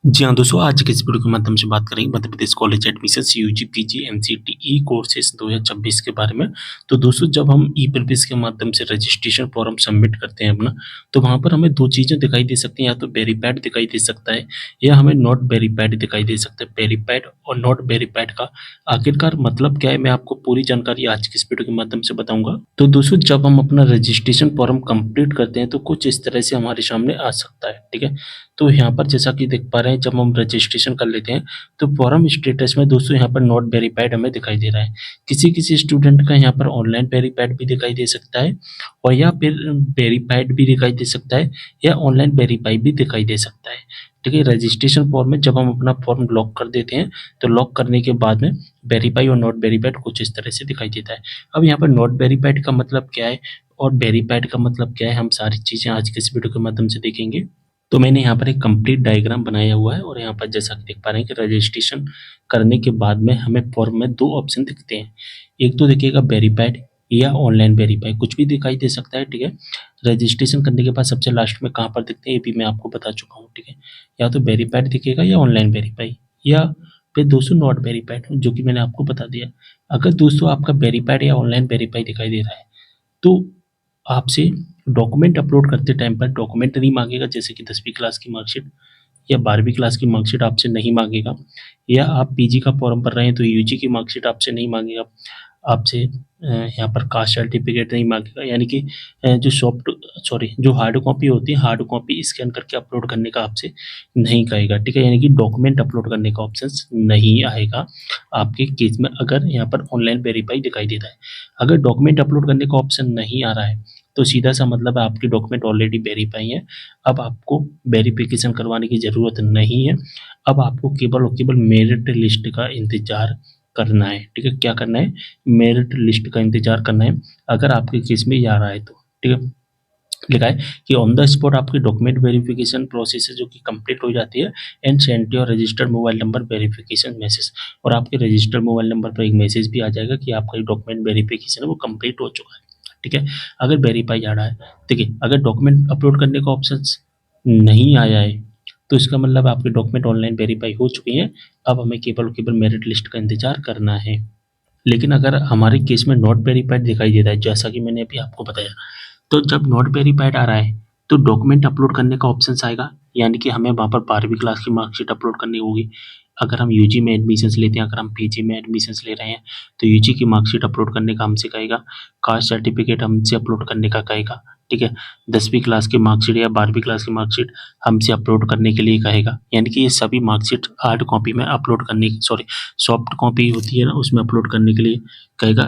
जी हाँ, दोस्तों आज के इस वीडियो के माध्यम से बात करेंगे Madhya Pradesh college admissions UG, PG, MCT courses 2026 के बारे में। तो दोस्तों जब हम ई-प्रीविस के माध्यम से रजिस्ट्रेशन फॉर्म सबमिट करते हैं अपना, तो वहाँ पर हमें 2 चीज़ें दिखाई दे सकती हैं, या तो वेरिफाइड दिखाई दे सकता है या हमें नॉट वेरिफाइड दिखाई दे सकता है। वेरिफाइड और नॉट वेरिफाइड का आखिरकार मतलब क्या है, मैं आपको पूरी जानकारी आज की इस वीडियो के माध्यम से बताऊँगा। तो दोस्तों जब हम अपना रजिस्ट्रेशन फॉर्म कंप्लीट करते हैं, तो कुछ इस तरह से हमारे सामने आ सकता है, ठीक है? तो यहाँ पर जैसा कि देख पा रहे हैं, जब हम रजिस्ट्रेशन कर लेते हैं तो फॉर्म स्टेटस में दोस्तों यहाँ पर नॉट वेरिफाइड हमें दिखाई दे रहा है। किसी-किसी स्टूडेंट का यहाँ पर ऑनलाइन वेरिफाइड भी दिखाई दे सकता है और या फिर वेरिफाइड भी दिखाई दे सकता है या ऑनलाइन वेरीफाई भी दिखाई दे सकता है। ठीक है? रजिस्ट्रेशन फॉर्म में जब हम अपना फॉर्म लॉक कर देते हैं, तो लॉक करने के बाद में वेरीफाई और नॉट वेरिफाइड कुछ इस तरह से दिखाई देता है। अब यहाँ पर नॉट वेरिफाइड का मतलब क्या है और वेरिफाइड का मतलब क्या है, हम सारी चीज़ें आज के इस वीडियो के माध्यम से देखेंगे। तो मैंने यहाँ पर एक कंप्लीट डायग्राम बनाया हुआ है और यहाँ पर जैसा कि देख पा रहे हैं कि रजिस्ट्रेशन करने के बाद में हमें फॉर्म में 2 ऑप्शन दिखते हैं। एक तो दिखेगा वेरिफाइड या ऑनलाइन वेरीफाई, कुछ भी दिखाई दे सकता है, ठीक है? रजिस्ट्रेशन करने के बाद सबसे लास्ट में कहाँ पर दिखते हैं, ये भी मैं आपको बता चुका हूँ, ठीक है? या तो वेरिफाइड दिखेगा या ऑनलाइन वेरीफाई, या फिर दोस्तों नॉट वेरिफाइड, जो कि मैंने आपको बता दिया। अगर दोस्तों आपका वेरिफाइड या ऑनलाइन वेरीफाई दिखाई दे रहा है, तो आपसे डॉक्यूमेंट अपलोड करते टाइम पर डॉक्यूमेंट नहीं माँगेगा, जैसे कि 10वीं क्लास की मार्कशीट या 12वीं क्लास की मार्कशीट आपसे नहीं माँगेगा, या आप पीजी का फॉर्म भर रहे हैं तो यूजी की मार्कशीट आपसे नहीं माँगेगा। आपसे यहाँ पर कास्ट सर्टिफिकेट नहीं माँगेगा, यानी कि जो हार्ड कॉपी होती है, हार्ड कॉपी स्कैन करके अपलोड करने का आपसे नहीं कहेगा, ठीक है? यानी कि डॉक्यूमेंट अपलोड करने का ऑप्शंस नहीं आएगा आपके केस में, अगर यहाँ पर ऑनलाइन वेरीफाई दिखाई देता है। अगर डॉक्यूमेंट अपलोड करने का ऑप्शन नहीं आ रहा है, तो सीधा-सा मतलब है आपके डॉक्यूमेंट ऑलरेडी वेरीफाई हैं। अब आपको वेरिफिकेशन करवाने की ज़रूरत नहीं है। अब आपको केवल और केवल मेरिट लिस्ट का इंतज़ार करना है, ठीक है? क्या करना है? मेरिट लिस्ट का इंतज़ार करना है, अगर आपके केस में ये आ रहा है तो, ठीक है? लिखा है कि ऑन द स्पॉट आपकी डॉक्यूमेंट वेरिफिकेशन प्रोसेस है जो कि कंप्लीट हो जाती है, and send your registered mobile number verification message, और आपके रजिस्टर्ड मोबाइल नंबर पर एक मैसेज भी आ जाएगा कि आपका जो डॉक्यूमेंट वेरिफिकेशन है वो कंप्लीट हो चुका है, ठीक है? अगर वेरीफाई आ रहा है, देखिए अगर डॉक्यूमेंट अपलोड करने का ऑप्शंस नहीं आया है, तो इसका मतलब आपके डॉक्यूमेंट ऑनलाइन वेरीफाई हो चुके हैं। अब हमें केवल और केवल मेरिट लिस्ट का इंतज़ार करना है। लेकिन अगर हमारे केस में नॉट वेरिफाइड दिखाई देता है, जैसा कि मैंने अभी आपको बताया, तो जब नॉट वेरिफाइड आ रहा है, तो डॉक्यूमेंट अपलोड करने का ऑप्शंस आएगा, यानी कि हमें वहाँ पर 12वीं क्लास की मार्कशीट अपलोड करनी होगी। अगर हम यूजी में एडमिशन्स लेते हैं, अगर हम पीजी में एडमिशन्स ले रहे हैं, तो यूजी की मार्कशीट अपलोड करने का हमसे कहेगा, कास्ट सर्टिफिकेट हमसे अपलोड करने का कहेगा, ठीक है? 10वीं क्लास की मार्कशीट या 12वीं क्लास की मार्कशीट हमसे अपलोड करने के लिए कहेगा, यानी कि ये सभी मार्कशीट हार्ड कॉपी में अपलोड करने की सॉफ्ट कॉपी होती है ना, उसमें अपलोड करने के लिए कहेगा।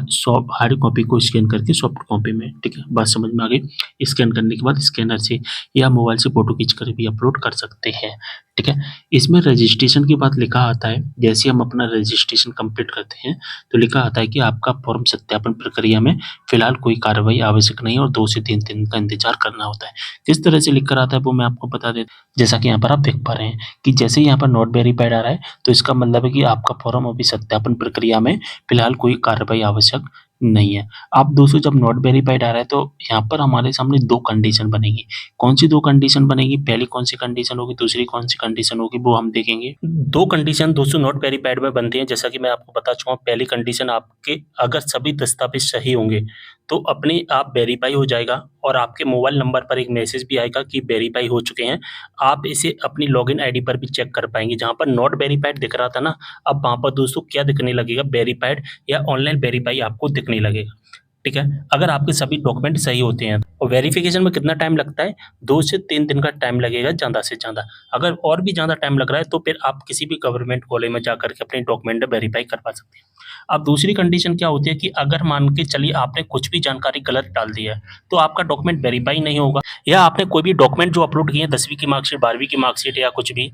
हार्ड कॉपी को स्कैन करके सॉफ्ट कॉपी में, ठीक है? बात समझ में आ गई? स्कैन करने के बाद स्कैनर से या मोबाइल से फ़ोटो खींचकर भी अपलोड कर सकते हैं, ठीक है? इसमें रजिस्ट्रेशन के बाद लिखा आता है, जैसे हम अपना रजिस्ट्रेशन कंप्लीट करते हैं, तो लिखा आता है कि आपका फॉर्म सत्यापन प्रक्रिया में फिलहाल कोई कार्रवाई आवश्यक नहीं है और 2 से 3 दिन का इंतज़ार करना होता है। किस तरह से लिख कर आता है वो मैं आपको बता देता हूँ। जैसा कि यहाँ पर आप देख पा रहे हैं कि जैसे ही यहाँ पर नॉट वेरिफाइड आ रहा है, तो इसका मतलब है कि आपका फॉर्म अभी सत्यापन प्रक्रिया में फिलहाल कोई कार्रवाई आवश्यक नहीं है। अब दोस्तों जब नॉट वेरिफाइड आ रहा है, तो यहाँ पर हमारे सामने 2 कंडीशन बनेगी। कौन-सी 2 कंडीशन बनेगी? पहली कौन-सी कंडीशन होगी, दूसरी कौन-सी कंडीशन होगी, वो हम देखेंगे। 2 कंडीशन दोस्तों नॉट वेरिफाइड में बनती हैं, जैसा कि मैं आपको बता चुका हूँ। पहली कंडीशन आपके अगर सभी दस्तावेज़ सही होंगे, तो अपने आप वेरीफाई हो जाएगा और आपके मोबाइल नंबर पर एक मैसेज भी आएगा कि वेरीफाई हो चुके हैं। आप इसे अपनी लॉगिन आईडी पर भी चेक कर पाएँगे। जहाँ पर नॉट वेरिफाइड दिख रहा था ना, अब वहाँ पर दोस्तों क्या दिखने लगेगा, वेरिफाइड या ऑनलाइन वेरीफाई आपको दिखने लगेगा, ठीक है? अगर आपके सभी डॉक्यूमेंट सही होते हैं, और वेरिफिकेशन में कितना टाइम लगता है? 2 से 3 दिन का टाइम लगेगा ज़्यादा से ज़्यादा। अगर और भी ज़्यादा टाइम लग रहा है, तो फिर आप किसी भी गवर्नमेंट कॉलेज में जाकर के अपने डॉक्यूमेंट वेरीफाई करवा सकते हैं। अब दूसरी कंडीशन क्या होती है कि अगर मान के चलिए आपने कुछ भी जानकारी गलत डाल दी है, तो आपका डॉक्यूमेंट वेरीफाई नहीं होगा, या आपने कोई भी डॉक्यूमेंट जो अपलोड किए हैं, 10वीं की मार्कशीट, 12वीं की मार्कशीट या कुछ भी,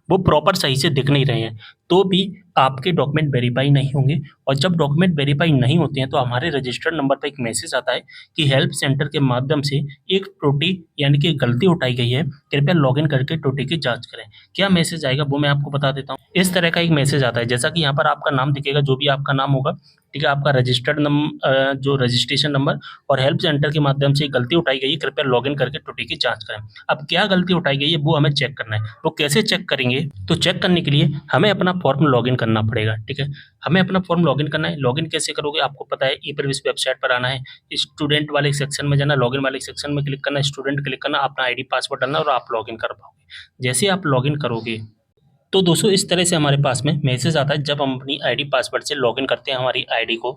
वो प्रॉपर सही से दिख नहीं रहे हैं, तो भी आपके डॉक्यूमेंट वेरीफाई नहीं होंगे। और जब डॉक्यूमेंट वेरीफाई नहीं होते हैं, तो हमारे रजिस्टर्ड नंबर पे एक मैसेज आता है कि हेल्प सेंटर के माध्यम से एक त्रुटि यानी कि गलती उठाई गई है, कृपया लॉगिन करके त्रुटि की जाँच करें। क्या मैसेज आएगा वो मैं आपको बता देता हूँ। इस तरह का एक मैसेज आता है। जैसा कि यहाँ पर आपका नाम दिखेगा, जो भी आपका नाम होगा, ठीक है, आपका जो रजिस्ट्रेशन नंबर और हेल्प सेंटर के माध्यम से गलती उठाई गई है, कृपया लॉगिन करके त्रुटि की जाँच करें। अब क्या गलती उठाई गई है वो हमें चेक करना है। वो कैसे चेक करेंगे? तो चेक करने के लिए हमें अपना फॉर्म लॉगिन करना पड़ेगा, ठीक है? हमें अपना फॉर्म लॉगिन करना है। लॉगिन कैसे करोगे? आपको पता है, ई-सर्विस वेबसाइट पर आना है, स्टूडेंट वाले सेक्शन में जाना, लॉगिन वाले सेक्शन में क्लिक करना है, स्टूडेंट क्लिक करना, अपना आईडी पासवर्ड डालना और आप लॉगिन कर पाओगे। जैसे ही आप लॉगिन करोगे, तो दोस्तों इस तरह से हमारे पास में मैसेज आता है जब हम अपनी आईडी पासवर्ड से लॉगिन करते हैं हमारी आईडी को।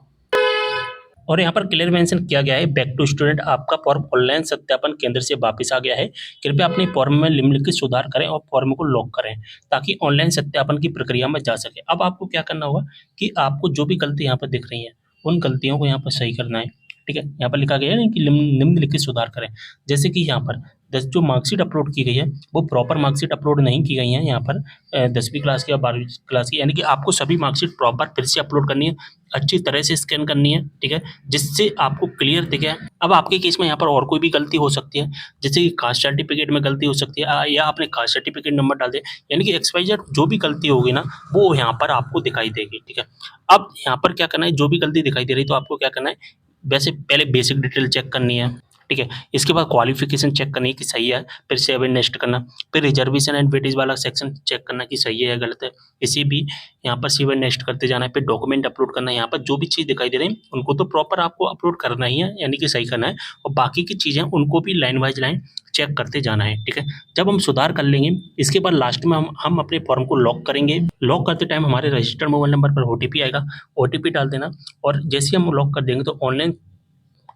और यहाँ पर क्लियर मेंशन किया गया है, बैक टू स्टूडेंट, आपका फॉर्म ऑनलाइन सत्यापन केंद्र से वापस आ गया है। कृपया अपने फॉर्म में निम्नलिखित सुधार करें और फॉर्म को लॉक करें ताकि ऑनलाइन सत्यापन की प्रक्रिया में जा सके। अब आपको क्या करना होगा कि आपको जो भी गलती यहाँ पर दिख रही है, उन गलतियों को यहाँ पर सही करना है, ठीक है? यहाँ पर लिखा गया है ना कि निम्नलिखित सुधार करें। जैसे कि यहाँ पर जो मार्कशीट अपलोड की गई है, वो प्रॉपर मार्कशीट अपलोड नहीं की गई है यहाँ पर 10वीं क्लास की और 12वीं क्लास की, यानी कि आपको सभी मार्कशीट प्रॉपर फिर से अपलोड करनी है, अच्छी तरह से स्कैन करनी है, ठीक है? जिससे आपको क्लियर दिखे। अब आपके केस में यहाँ पर और कोई भी गलती हो सकती है, जैसे कि कास्ट सर्टिफिकेट में गलती हो सकती है, या आपने कास्ट सर्टिफिकेट नंबर डाल दिया, यानी कि XYZ जो भी गलती होगी ना, वो यहाँ पर आपको दिखाई देगी, ठीक है? अब यहाँ पर क्या करना है, जो भी गलती दिखाई दे रही है तो आपको क्या करना है, वैसे पहले बेसिक डिटेल चेक करनी है, ठीक है? इसके बाद क्वालिफिकेशन चेक करनी है कि सही है, फिर सेव एंड नेक्स्ट करना, फिर रिजर्वेशन एंड वेटेज वाला सेक्शन चेक करना कि सही है या गलत है, इसी भी यहाँ पर सेव एंड नेक्स्ट करते जाना है, फिर डॉक्यूमेंट अपलोड करना है। यहाँ पर जो भी चीज़ दिखाई दे रही है उनको तो प्रॉपर आपको अपलोड करना ही है, यानी कि सही करना है, और बाकी की चीज़ें उनको भी लाइन वाइज लाइन चेक करते जाना है, ठीक है? जब हम सुधार कर लेंगे, इसके बाद लास्ट में हम अपने फॉर्म को लॉक करेंगे। लॉक करते टाइम हमारे रजिस्टर्ड मोबाइल नंबर पर OTP आएगा, OTP डाल देना, और जैसे ही हम लॉक कर देंगे तो ऑनलाइन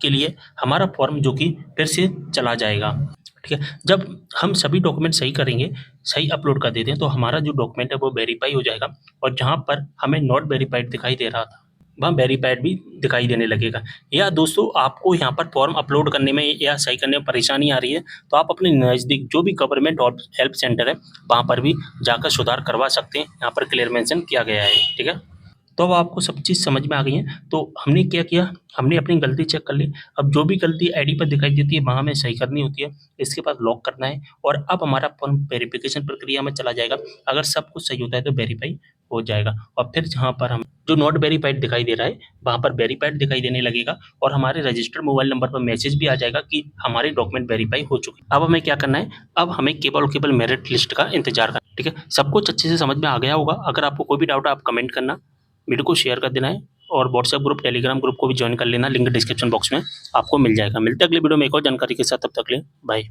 के लिए हमारा फॉर्म जो कि फिर से चला जाएगा, ठीक है? जब हम सभी डॉक्यूमेंट सही करेंगे, सही अपलोड कर देते हैं, तो हमारा जो डॉक्यूमेंट है वो वेरीफाई हो जाएगा, और जहाँ पर हमें नॉट वेरीफाइड दिखाई दे रहा था, वहाँ वेरीफाइड भी दिखाई देने लगेगा। या दोस्तों आपको यहाँ पर फॉर्म अपलोड करने में या सही करने में परेशानी आ रही है, तो आप अपने नज़दीक जो भी गवर्नमेंट और हेल्प सेंटर है, वहाँ पर भी जाकर सुधार करवा सकते हैं। यहाँ पर क्लियर मेंशन किया गया है, ठीक है? तो अब आपको सब चीज़ समझ में आ गई है। तो हमने क्या किया, हमने अपनी गलती चेक कर ली। अब जो भी गलती आईडी पर दिखाई देती है वहाँ हमें सही करनी होती है। इसके बाद लॉक करना है, और अब हमारा फॉर्म वेरिफिकेशन प्रक्रिया में चला जाएगा। अगर सब कुछ सही होता है तो वेरीफाई हो जाएगा, और फिर जहाँ पर हम जो नॉट वेरीफाइड दिखाई दे रहा है वहाँ पर वेरीफाइड दिखाई देने लगेगा, और हमारे रजिस्टर्ड मोबाइल नंबर पर मैसेज भी आ जाएगा कि हमारे डॉक्यूमेंट वेरीफाई हो चुके हैं। अब हमें क्या करना है, अब हमें केवल और केवल मेरिट लिस्ट का इंतजार करना है, ठीक है? सब कुछ अच्छे से समझ में आ गया होगा। अगर आपको कोई भी डाउट है आप कमेंट करना, वीडियो को शेयर कर देना है, और व्हाट्सएप ग्रुप, टेलीग्राम ग्रुप को भी ज्वाइन कर लेना, लिंक डिस्क्रिप्शन बॉक्स में आपको मिल जाएगा। मिलते हैं अगले वीडियो में एक और जानकारी के साथ, तब तक के लिए बाय।